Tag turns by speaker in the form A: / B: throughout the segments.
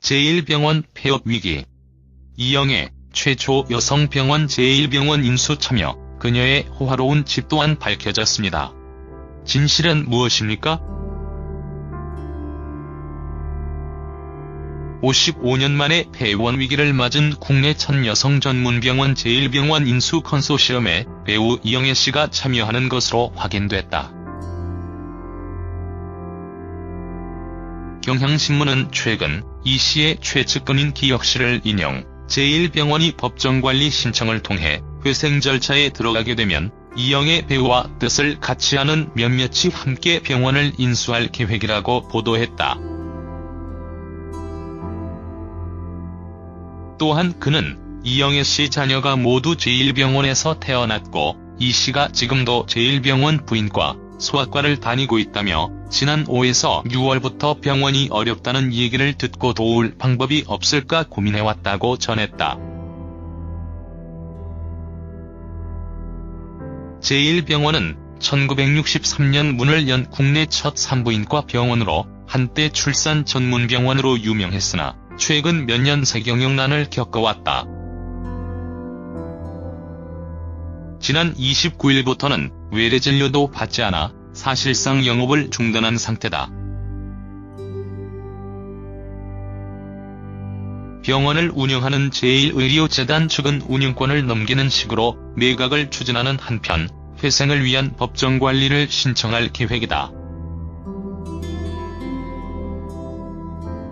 A: 제1병원 폐업 위기. 이영애, 최초 여성병원 제1병원 인수 참여, 그녀의 호화로운 집 또한 밝혀졌습니다. 진실은 무엇입니까? 55년 만에 폐원 위기를 맞은 국내 첫 여성 전문병원 제1병원 인수 컨소시엄에 배우 이영애 씨가 참여하는 것으로 확인됐다. 경향신문은 최근 이 씨의 최측근인 기혁 씨를 인용, 제1병원이 법정관리 신청을 통해 회생 절차에 들어가게 되면 이영애 배우와 뜻을 같이 하는 몇몇이 함께 병원을 인수할 계획이라고 보도했다. 또한 그는 이영애 씨 자녀가 모두 제1병원에서 태어났고 이 씨가 지금도 제1병원 부인과 소아과를 다니고 있다며 지난 5에서 6월부터 병원이 어렵다는 얘기를 듣고 도울 방법이 없을까 고민해왔다고 전했다. 제1병원은 1963년 문을 연 국내 첫 산부인과 병원으로 한때 출산 전문병원으로 유명했으나 최근 몇 년 세경영난을 겪어왔다. 지난 29일부터는 외래 진료도 받지 않아 사실상 영업을 중단한 상태다. 병원을 운영하는 제1의료재단 측은 운영권을 넘기는 식으로 매각을 추진하는 한편 회생을 위한 법정관리를 신청할 계획이다.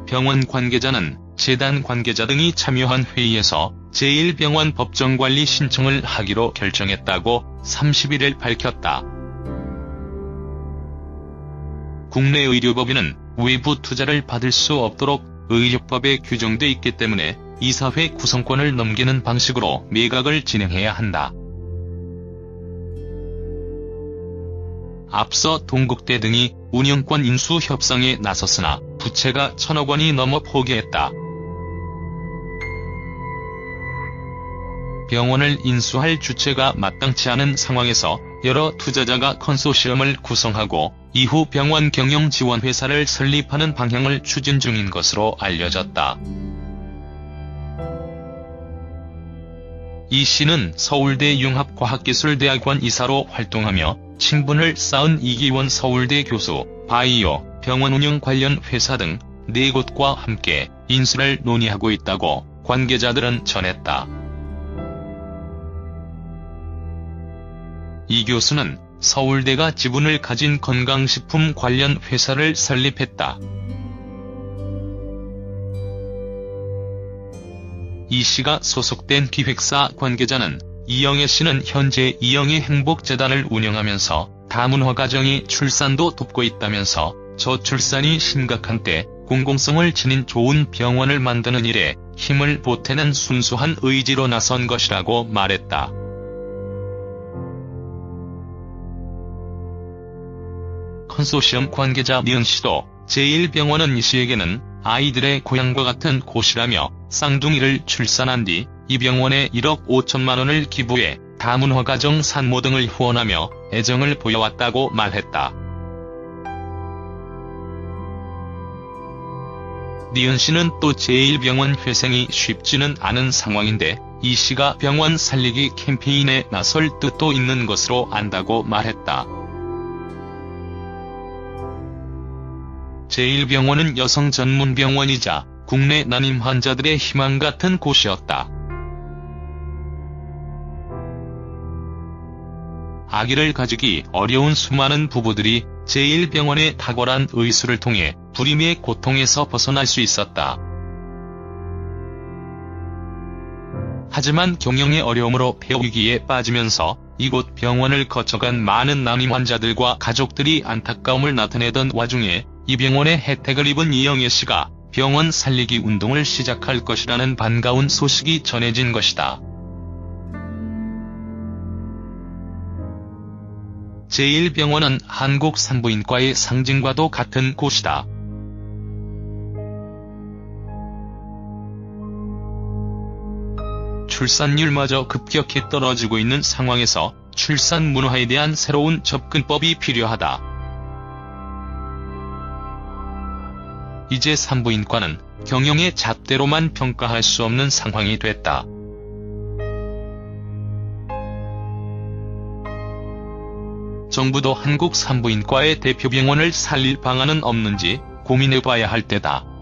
A: 병원 관계자는 재단 관계자 등이 참여한 회의에서 제1병원 법정관리 신청을 하기로 결정했다고 31일 밝혔다. 국내 의료법인은 외부 투자를 받을 수 없도록 의료법에 규정돼 있기 때문에 이사회 구성권을 넘기는 방식으로 매각을 진행해야 한다. 앞서 동국대 등이 운영권 인수 협상에 나섰으나 부채가 1,000억 원이 넘어 포기했다. 병원을 인수할 주체가 마땅치 않은 상황에서 여러 투자자가 컨소시엄을 구성하고 이후 병원 경영 지원 회사를 설립하는 방향을 추진 중인 것으로 알려졌다. 이 씨는 서울대 융합과학기술대학원 이사로 활동하며 친분을 쌓은 이기원 서울대 교수, 바이오, 병원 운영 관련 회사 등 4곳과 함께 인수를 논의하고 있다고 관계자들은 전했다. 이 교수는 서울대가 지분을 가진 건강식품 관련 회사를 설립했다. 이 씨가 소속된 기획사 관계자는 이영애 씨는 현재 이영애 행복재단을 운영하면서 다문화 가정의 출산도 돕고 있다면서 저출산이 심각한 때 공공성을 지닌 좋은 병원을 만드는 일에 힘을 보태는 순수한 의지로 나선 것이라고 말했다. 컨소시엄 관계자 니은 씨도 제1병원은 이 씨에게는 아이들의 고향과 같은 곳이라며 쌍둥이를 출산한 뒤 이 병원에 1억 5천만 원을 기부해 다문화 가정 산모 등을 후원하며 애정을 보여왔다고 말했다. 니은 씨는 또 제1병원 회생이 쉽지는 않은 상황인데 이 씨가 병원 살리기 캠페인에 나설 뜻도 있는 것으로 안다고 말했다. 제1병원은 여성 전문병원이자 국내 난임 환자들의 희망 같은 곳이었다. 아기를 가지기 어려운 수많은 부부들이 제1병원의 탁월한 의수를 통해 불임의 고통에서 벗어날 수 있었다. 하지만 경영의 어려움으로 폐업 위기에 빠지면서 이곳 병원을 거쳐간 많은 난임 환자들과 가족들이 안타까움을 나타내던 와중에 이 병원의 혜택을 입은 이영애 씨가 병원 살리기 운동을 시작할 것이라는 반가운 소식이 전해진 것이다. 제1병원은 한국 산부인과의 상징과도 같은 곳이다. 출산율마저 급격히 떨어지고 있는 상황에서 출산 문화에 대한 새로운 접근법이 필요하다. 이제 산부인과는 경영의 잣대로만 평가할 수 없는 상황이 됐다. 정부도 한국 산부인과의 대표 병원을 살릴 방안은 없는지 고민해봐야 할 때다.